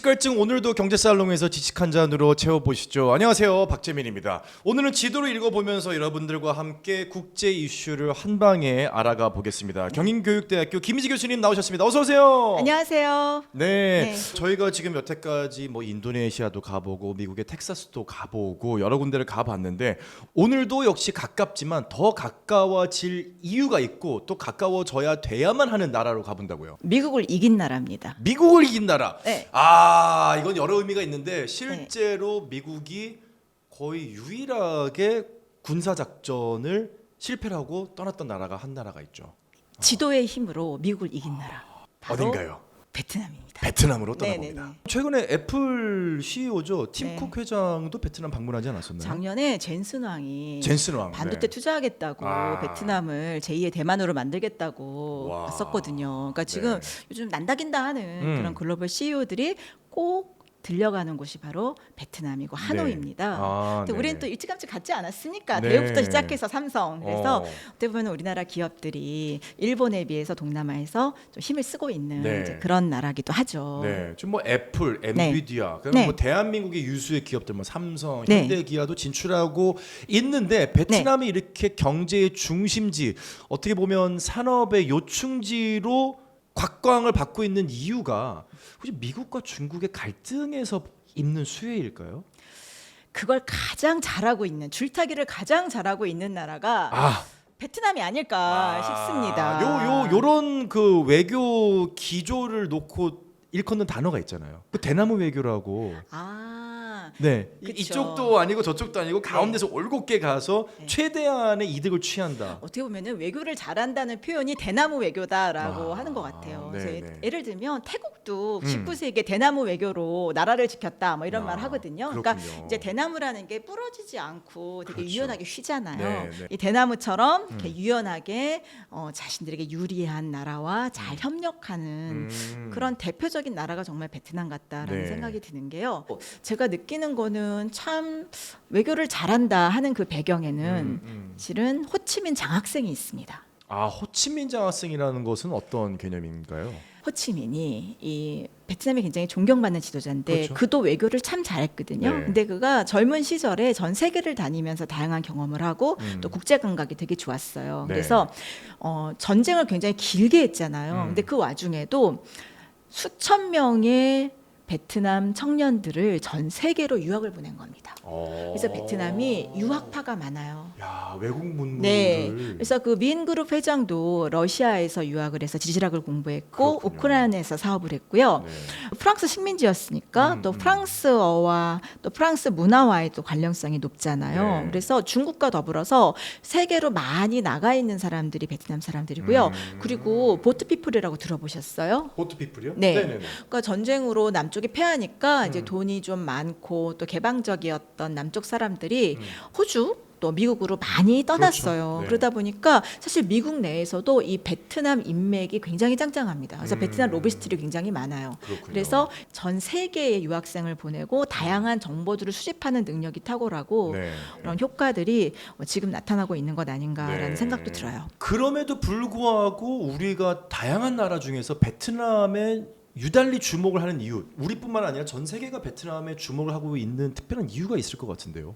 갈증 오늘도 경제살롱에서 지식 한 잔으로 채워보시죠. 안녕하세요, 박재민입니다. 오늘은 지도를 읽어보면서 여러분들과 함께 국제 이슈를 한 방에 알아가 보겠습니다. 경인교육대학교 김희지 교수님 나오셨습니다. 어서 오세요. 안녕하세요. 네, 저희가 지금 여태까지 뭐 인도네시아도 가보고 미국의 텍사스도 가보고 여러 군데를 가봤는데 오늘도 역시 가깝지만 더 가까워질 이유가 있고 또 가까워져야 돼야만 하는 나라로 가본다고요. 미국을 이긴 나라입니다. 미국을 이긴 나라. 네. 이건 여러 의미가 있는데 실제로 미국이 거의 유일하게 군사 작전을 실패를 하고 떠났던 나라가 한 나라가 있죠. 지도의 힘으로 미국을 이긴 나라. 바로 어딘가요? 베트남입니다. 베트남으로 떠나봅니다. 네네네. 최근에 애플 CEO죠. 네. 팀쿡 회장도 베트남 방문하지 않았었나요? 작년에 젠슨 왕이 젠슨 왕. 반도체 투자하겠다고 베트남을 제2의 대만으로 만들겠다고 와. 왔었거든요. 그러니까 지금 요즘 난다긴다 하는 그런 글로벌 CEO들이 꼭 들려가는 곳이 바로 베트남이고 하노이입니다. 근데 우리는 또 일찌감치 갔지 않았습니까? 네. 대우부터 시작해서 삼성. 그래서 어떻게 보면 우리나라 기업들이 일본에 비해서 동남아에서 좀 힘을 쓰고 있는 이제 그런 나라기도 하죠. 네, 지금 뭐 애플, 엔비디아, 그리고 뭐 대한민국의 유수의 기업들, 뭐 삼성, 현대기아도 진출하고 있는데 베트남이 이렇게 경제의 중심지, 어떻게 보면 산업의 요충지로 곽광을 받고 있는 이유가 혹시 미국과 중국의 갈등에서 있는 수혜일까요? 그걸 가장 잘하고 있는 줄타기를 가장 잘하고 있는 나라가 베트남이 아닐까 싶습니다. 요런 그 외교 기조를 놓고 일컫는 단어가 있잖아요. 그 대나무 외교라고. 네, 그쵸. 이쪽도 아니고 저쪽도 아니고 가운데서 올곧게 가서 최대한의 이득을 취한다. 어떻게 보면은 외교를 잘한다는 표현이 대나무 외교다라고 하는 것 같아요. 그래서 예를 들면 태국도 19세기에 대나무 외교로 나라를 지켰다, 뭐 이런 말 하거든요. 그렇군요. 그러니까 이제 대나무라는 게 부러지지 않고 되게 유연하게 휘잖아요. 네. 이 대나무처럼 이렇게 유연하게 자신들에게 유리한 나라와 잘 협력하는 그런 대표적인 나라가 정말 베트남 같다라는 생각이 드는 게요. 제가 느끼는 거는 참 외교를 잘한다 하는 그 배경에는 실은 호치민 장학생이 있습니다. 호치민 장학생이라는 것은 어떤 개념인가요? 호치민이 이 베트남이 굉장히 존경받는 지도자인데 그도 외교를 참 잘했거든요. 근데 그가 젊은 시절에 전 세계를 다니면서 다양한 경험을 하고 또 국제 감각이 되게 좋았어요. 그래서 전쟁을 굉장히 길게 했잖아요. 근데 그 와중에도 수천 명의 베트남 청년들을 전 세계로 유학을 보낸 겁니다. 그래서 베트남이 유학파가 많아요. 야, 외국 문물을. 네. 그래서 그 미인그룹 회장도 러시아에서 유학을 해서 지질학을 공부했고 우크라이나에서 사업을 했고요. 프랑스 식민지였으니까 또 프랑스어와 또 프랑스 문화와의 또 관련성이 높잖아요. 그래서 중국과 더불어서 세계로 많이 나가 있는 사람들이 베트남 사람들이고요. 그리고 보트피플이라고 들어보셨어요? 보트피플이요? 네. 네네네. 그러니까 전쟁으로 남쪽이 패하니까 이제 돈이 좀 많고 또 개방적이었던 남쪽 사람들이 호주 또 미국으로 많이 떠났어요. 그러다 보니까 사실 미국 내에서도 이 베트남 인맥이 굉장히 짱짱합니다. 그래서 베트남 로비스트들이 굉장히 많아요. 그래서 전 세계의 유학생을 보내고 다양한 정보들을 수집하는 능력이 탁월하고 그런 효과들이 지금 나타나고 있는 것 아닌가라는 생각도 들어요. 그럼에도 불구하고 우리가 다양한 나라 중에서 베트남에 유달리 주목을 하는 이유, 우리뿐만 아니라 전 세계가 베트남에 주목을 하고 있는 특별한 이유가 있을 것 같은데요.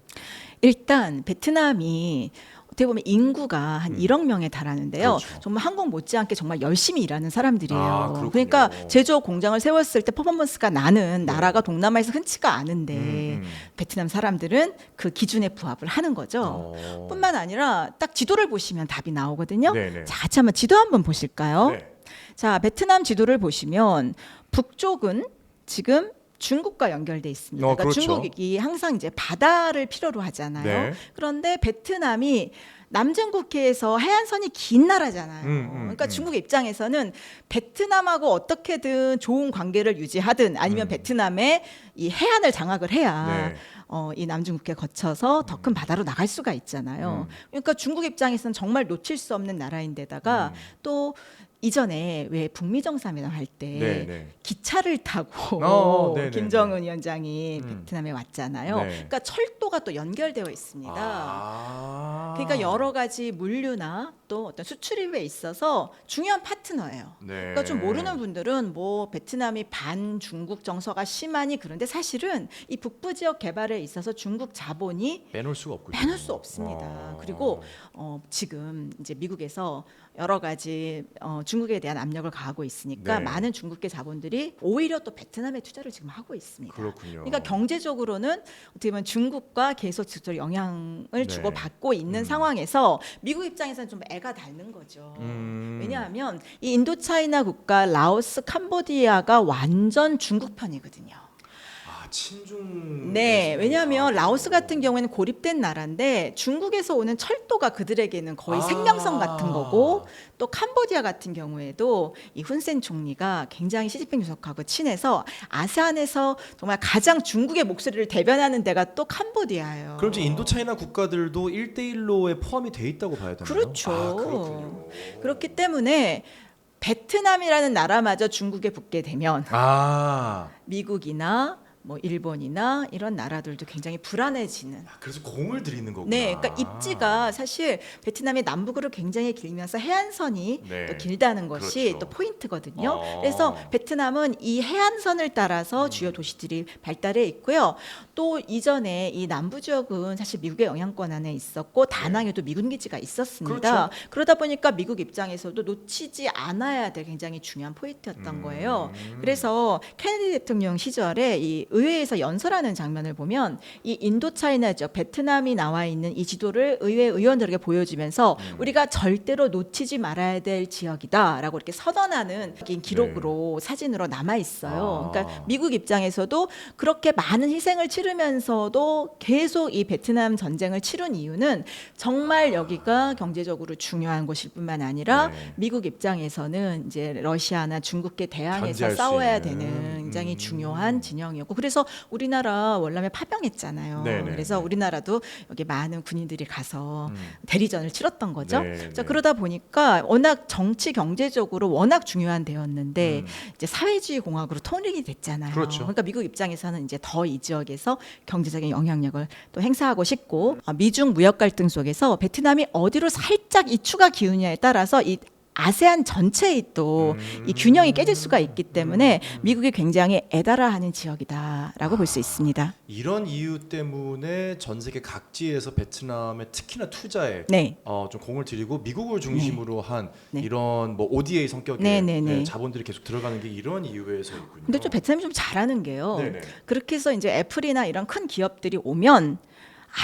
일단 베트남이 어떻게 보면 인구가 한 1억 명에 달하는데요. 정말 한국 못지않게 정말 열심히 일하는 사람들이에요. 그러니까 제조업 공장을 세웠을 때 퍼포먼스가 나는 나라가 동남아에서 흔치가 않은데 베트남 사람들은 그 기준에 부합을 하는 거죠. 뿐만 아니라 딱 지도를 보시면 답이 나오거든요. 자, 한번 지도 한번 보실까요? 자, 베트남 지도를 보시면 북쪽은 지금 중국과 연결돼 있습니다. 그러니까 중국이 항상 이제 바다를 필요로 하잖아요. 그런데 베트남이 남중국해에서 해안선이 긴 나라잖아요. 그러니까 중국 입장에서는 베트남하고 어떻게든 좋은 관계를 유지하든 아니면 베트남의 이 해안을 장악을 해야 이 남중국해 거쳐서 더 큰 바다로 나갈 수가 있잖아요. 그러니까 중국 입장에서는 정말 놓칠 수 없는 나라인데다가 또 이전에 왜 북미 정상회담 할 때 기차를 타고 김정은 위원장이 베트남에 왔잖아요. 그러니까 철도가 또 연결되어 있습니다. 그러니까 여러 가지 물류나 또 어떤 수출입에 있어서 중요한 파트너예요. 네. 그러니까 좀 모르는 분들은 뭐 베트남이 반중국 정서가 심하니 그런데 사실은 이 북부 지역 개발에 있어서 중국 자본이 빼놓을 수가 없고 빼놓을 수 없습니다. 그리고 지금 이제 미국에서 여러 가지 중국에 대한 압력을 가하고 있으니까 네. 많은 중국계 자본들이 오히려 또 베트남에 투자를 지금 하고 있습니다. 그렇군요. 그러니까 경제적으로는 어떻게 보면 중국과 계속 직접 영향을 네. 주고 받고 있는 상황에서 미국 입장에서는 좀 애가 닳는 거죠. 왜냐하면 이 인도차이나 국가 라오스, 캄보디아가 완전 중국 편이거든요. 친중. 네, 왜냐하면 라오스 같은 경우에는 고립된 나라인데 중국에서 오는 철도가 그들에게는 거의 생명선 같은 거고 또 캄보디아 같은 경우에도 이 훈센 총리가 굉장히 시진핑 주석하고 친해서 아세안에서 정말 가장 중국의 목소리를 대변하는 데가 또 캄보디아예요. 그럼 이제 인도 차이나 국가들도 1대1로에 포함이 돼 있다고 봐야 되나요? 그렇죠. 그렇군요. 그렇기 때문에 베트남이라는 나라마저 중국에 붙게 되면 미국이나 뭐 일본이나 이런 나라들도 굉장히 불안해지는. 그래서 공을 들이는 거구나. 네, 그러니까 입지가 사실 베트남이 남북으로 굉장히 길면서 해안선이 네. 또 길다는 것이 그렇죠. 또 포인트거든요. 그래서 베트남은 이 해안선을 따라서 주요 도시들이 발달해 있고요. 또 이전에 이 남부 지역은 사실 미국의 영향권 안에 있었고 다낭에도 미군 기지가 있었습니다. 그렇죠. 그러다 보니까 미국 입장에서도 놓치지 않아야 될 굉장히 중요한 포인트였던 거예요. 그래서 케네디 대통령 시절에 이 의회에서 연설하는 장면을 보면 이 인도차이나 지역 베트남이 나와 있는 이 지도를 의회 의원들에게 보여주면서 우리가 절대로 놓치지 말아야 될 지역이다라고 이렇게 선언하는 기록으로 사진으로 남아 있어요. 그러니까 미국 입장에서도 그렇게 많은 희생을 치르면서도 계속 이 베트남 전쟁을 치른 이유는 정말 여기가 경제적으로 중요한 곳일 뿐만 아니라 미국 입장에서는 이제 러시아나 중국에 대항해서 싸워야 되는 굉장히 중요한 진영이었고 그래서 우리나라 월남에 파병했잖아요. 네네. 그래서 우리나라도 여기 많은 군인들이 가서 대리전을 치렀던 거죠. 자, 그러다 보니까 워낙 정치 경제적으로 워낙 중요한 데였는데 이제 사회주의 공화국으로 통일이 됐잖아요. 그렇죠. 그러니까 미국 입장에서는 이제 더 이 지역에서 경제적인 영향력을 또 행사하고 싶고 미중 무역 갈등 속에서 베트남이 어디로 살짝 이 추가 기우냐에 따라서 이 아세안 전체의 또 이 균형이 깨질 수가 있기 때문에 미국이 굉장히 애달아하는 지역이다라고 볼 수 있습니다. 이런 이유 때문에 전 세계 각지에서 베트남에 특히나 투자에 네. 좀 공을 들이고 미국을 중심으로 한 네. 이런 뭐 ODA 성격의 네. 자본들이 계속 들어가는 게 이런 이유에서있군요. 근데 좀 베트남이 좀 잘하는 게요. 네네. 그렇게 해서 이제 애플이나 이런 큰 기업들이 오면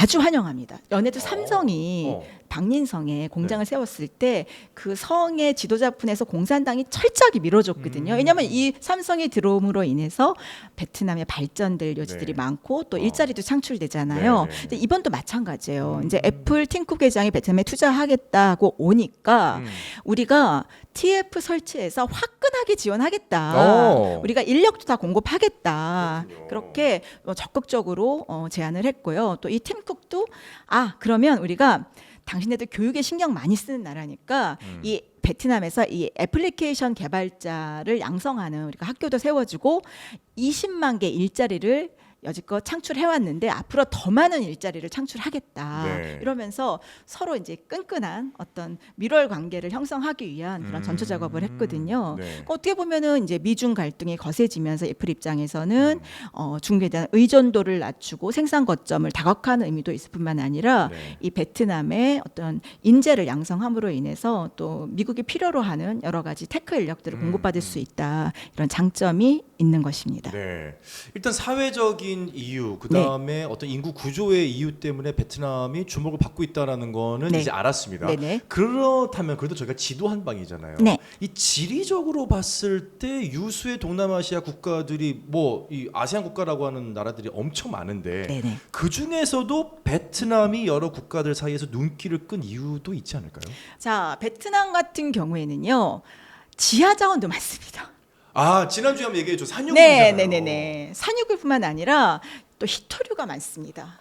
아주 환영합니다. 연해도 삼성이 박린성에 공장을 세웠을 때 그 성의 지도자분에서 공산당이 철저하게 밀어줬거든요. 왜냐하면 이 삼성이 들어옴으로 인해서 베트남의 발전될 여지들이 많고 또 일자리도 창출되잖아요. 근데 이번도 마찬가지예요. 이제 애플 팀쿡 회장이 베트남에 투자하겠다고 오니까 우리가 TF 설치해서 화끈하게 지원하겠다. 우리가 인력도 다 공급하겠다. 그렇게 적극적으로 제안을 했고요. 또 이 팀쿡도 그러면 우리가 당신네들 교육에 신경 많이 쓰는 나라니까 이 베트남에서 이 애플리케이션 개발자를 양성하는 우리가 학교도 세워주고 20만 개 일자리를 여지껏 창출해왔는데 앞으로 더 많은 일자리를 창출하겠다. 이러면서 서로 이제 끈끈한 어떤 밀월 관계를 형성하기 위한 그런 전초 작업을 했거든요. 어떻게 보면은 이제 미중 갈등이 거세지면서 애플 입장에서는 중국에 대한 의존도를 낮추고 생산 거점을 다각화하는 의미도 있을 뿐만 아니라 이 베트남의 어떤 인재를 양성함으로 인해서 또 미국이 필요로 하는 여러 가지 테크 인력들을 공급받을 수 있다. 이런 장점이 있는 것입니다. 네. 일단 사회적인 이유, 그다음에 어떤 인구 구조의 이유 때문에 베트남이 주목을 받고 있다라는 거는 이제 알았습니다. 그렇다면 그래도 저희가 지도 한 방이잖아요. 이 지리적으로 봤을 때 유수의 동남아시아 국가들이 뭐 이 아세안 국가라고 하는 나라들이 엄청 많은데 그 중에서도 베트남이 여러 국가들 사이에서 눈길을 끈 이유도 있지 않을까요? 자, 베트남 같은 경우에는요. 지하 자원도 많습니다. 지난주에 한번 얘기해줘. 산유국이잖아요. 네네네. 산유국뿐만 아니라 또 희토류가 많습니다.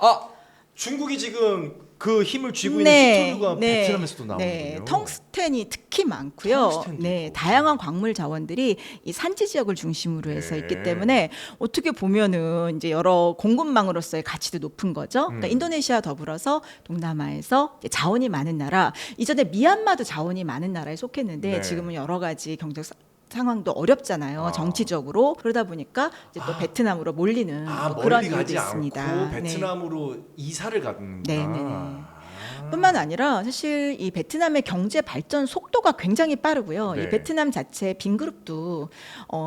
중국이 지금 그 힘을 쥐고 네, 있는 식토류가 네, 베트남에서도 나오는군요. 네, 텅스텐이 특히 많고요. 텅스텐도 네, 있고. 다양한 광물 자원들이 이 산지 지역을 중심으로 해서 네. 있기 때문에 어떻게 보면은 이제 여러 공급망으로서의 가치도 높은 거죠. 그러니까 인도네시아 더불어서 동남아에서 이제 자원이 많은 나라. 이전에 미얀마도 자원이 많은 나라에 속했는데 네. 지금은 여러 가지 경제 상황도 어렵잖아요. 정치적으로. 그러다 보니까 이제 또 베트남으로 몰리는 또 그런 멀리 이유도 가지 있습니다. 않고 네. 베트남으로 이사를 가는구나. 네, 네, 네. 뿐만 아니라 사실 이 베트남의 경제 발전 속도가 굉장히 빠르고요. 네. 이 베트남 자체 빈그룹도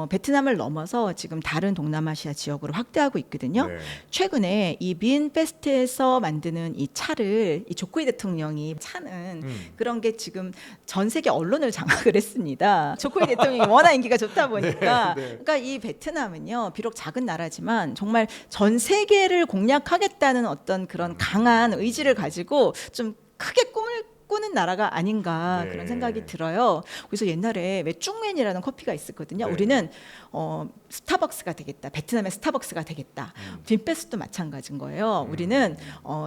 베트남을 넘어서 지금 다른 동남아시아 지역으로 확대하고 있거든요. 네. 최근에 이 빈 페스트에서 만드는 이 차를 이 조코이 대통령이 차는 그런 게 지금 전 세계 언론을 장악을 했습니다. 조코이 대통령이 워낙 인기가 좋다 보니까 네. 그러니까 이 베트남은요 비록 작은 나라지만 정말 전 세계를 공략하겠다는 어떤 그런 강한 의지를 가지고 좀 크게 꿈을 꾸는 나라가 아닌가 네. 그런 생각이 들어요. 그래서 옛날에 왜 쭝맨이라는 커피가 있었거든요. 네. 우리는 스타벅스가 되겠다. 베트남의 스타벅스가 되겠다. 빈페스도 마찬가지인 거예요. 우리는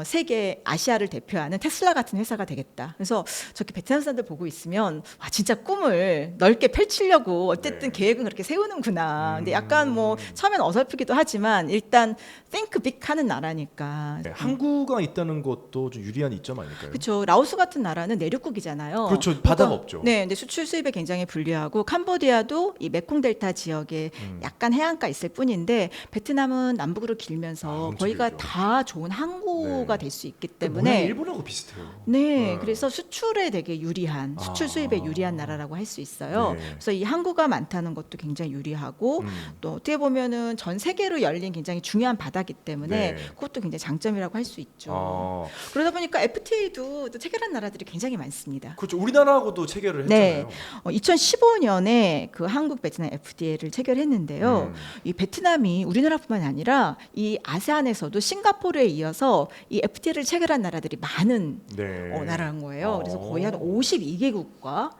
세계 아시아를 대표하는 테슬라 같은 회사가 되겠다. 그래서 저렇게 베트남 사람들 보고 있으면 와 진짜 꿈을 넓게 펼치려고 어쨌든 네. 계획은 그렇게 세우는구나. 근데 약간 뭐 처음엔 어설프기도 하지만 일단 think big 하는 나라니까. 네, 항구가 있다는 것도 좀 유리한 이점 아닐까요? 그렇죠. 라오스 같은 나라는 내륙국이잖아요. 그렇죠. 바다가 없죠. 네, 근데 수출 수입에 굉장히 불리하고 캄보디아도 이 메콩 델타 지역에 약간 해안가 있을 뿐인데 베트남은 남북으로 길면서 엄청 거기가 길죠. 다 좋은 항구가 네. 될 수 있기 모양이 때문에 일본하고 비슷해요. 네, 그래서 수출에 되게 유리한 수출 수입에 유리한 나라라고 할 수 있어요. 네. 그래서 이 항구가 많다는 것도 굉장히 유리하고 또 어떻게 보면은 전 세계로 열린 굉장히 중요한 바다기 때문에 네. 그것도 굉장히 장점이라고 할 수 있죠. 아, 그러다 보니까 FTA도 또 체결한 나라들이 굉장히 많습니다. 그렇죠. 우리나라하고도 체결을 네, 했잖아요. 2015년에 그 한국 베트남 FTA를 체결했는데요. 이 베트남이 우리나라뿐만 아니라 이 아세안에서도 싱가포르에 이어서 이 FTA를 체결한 나라들이 많은 네. 나라인 거예요. 그래서 거의 한 52개국과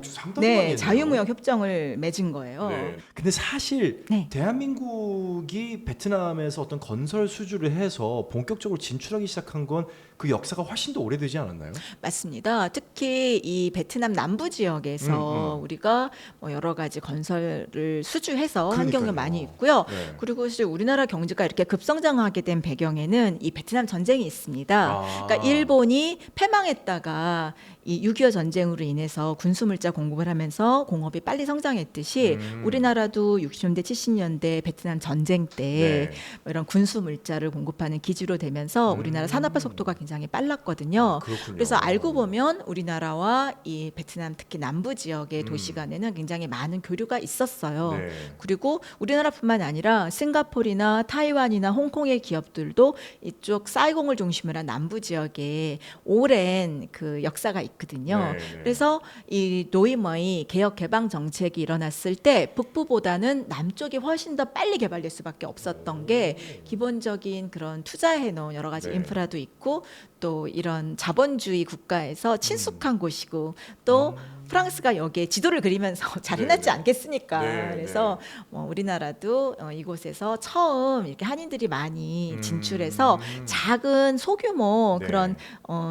상당히 많이 했네요. 자유무역 협정을 맺은 거예요. 네. 근데 사실 네. 대한민국이 베트남에서 어떤 건설 수주를 해서 본격적으로 진출하기 시작한 건 그 역사가 훨씬 더 오래되지 않았나요? 맞습니다. 특히 이 베트남 남부 지역에서 우리가 뭐 여러 가지 건설을 수주해서 한 경우 그러니까요. 많이 있고요. 네. 그리고 사실 우리나라 경제가 이렇게 급성장하게 된 배경에는 이 베트남 전쟁이 있습니다. 그러니까 일본이 패망했다가 이 6.25 전쟁으로 인해서 군수물자 공급을 하면서 공업이 빨리 성장했듯이 우리나라도 60년대 70년대 베트남 전쟁 때 네. 뭐 이런 군수물자를 공급하는 기지로 되면서 우리나라 산업화 속도가 굉장히 빨랐거든요. 그렇군요. 그래서 알고 보면 우리나라와 이 베트남 특히 남부 지역의 도시 간에는 굉장히 많은 교류가 있었어요. 네. 그리고 우리나라뿐만 아니라 싱가포르나 타이완이나 홍콩의 기업들도 이쪽 사이공을 중심으로 한 남부 지역에 오랜 그 역사가 있거든요. 네. 그래서 이 노이머의 개혁 개방 정책이 일어났을 때 북부보다는 남쪽이 훨씬 더 빨리 개발될 수밖에 없었던 게 기본적인 그런 투자해 놓은 여러 가지 네. 인프라도 있고 또 이런 자본주의 국가에서 친숙한 곳이고 또 프랑스가 여기에 지도를 그리면서 잘 해놨지 네. 않겠습니까? 네. 그래서 뭐 우리나라도 이곳에서 처음 이렇게 한인들이 많이 진출해서 작은 소규모 네. 그런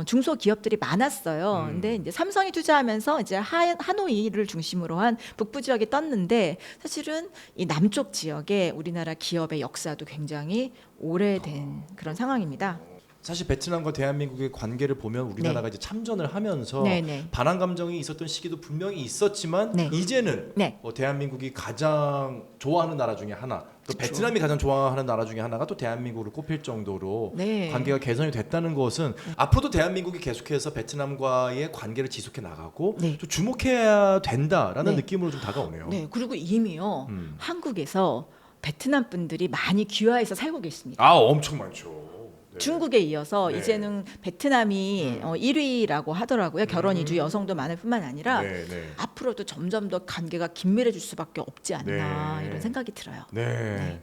중소 기업들이 많았어요. 근데 이제 삼성이 투자하면서 이제 하노이를 중심으로 한 북부 지역이 떴는데 사실은 이 남쪽 지역에 우리나라 기업의 역사도 굉장히 오래된 그런 상황입니다. 사실 베트남과 대한민국의 관계를 보면 우리나라가 이제 참전을 하면서 네. 반한 감정이 있었던 시기도 분명히 있었지만 네. 이제는 네. 대한민국이 가장 좋아하는 나라 중에 하나, 또 그쵸. 베트남이 가장 좋아하는 나라 중에 하나가 또 대한민국을 꼽힐 정도로 네. 관계가 개선이 됐다는 것은 앞으로도 대한민국이 계속해서 베트남과의 관계를 지속해 나가고 네. 좀 주목해야 된다라는 네. 느낌으로 좀 다가오네요. 네, 그리고 이미요 음. 한국에서 베트남 분들이 많이 귀화해서 살고 계십니다. 엄청 많죠. 네. 중국에 이어서 네. 이제는 베트남이 1위라고 하더라고요. 결혼 이주 여성도 많을 뿐만 아니라 네, 네. 앞으로도 점점 더 관계가 긴밀해질 수밖에 없지 않나 네. 이런 생각이 들어요. 네.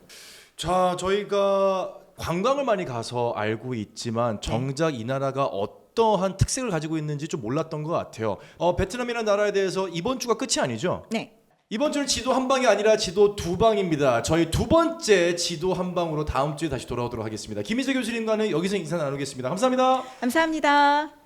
자, 저희가 관광을 많이 가서 알고 있지만 정작 이 나라가 어떠한 특색을 가지고 있는지 좀 몰랐던 것 같아요. 베트남이라는 나라에 대해서 이번 주가 끝이 아니죠? 네. 이번 주는 지도 한 방이 아니라 지도 두 방입니다. 저희 두 번째 지도 한 방으로 다음 주에 다시 돌아오도록 하겠습니다. 김희재 교수님과는 여기서 인사 나누겠습니다. 감사합니다. 감사합니다.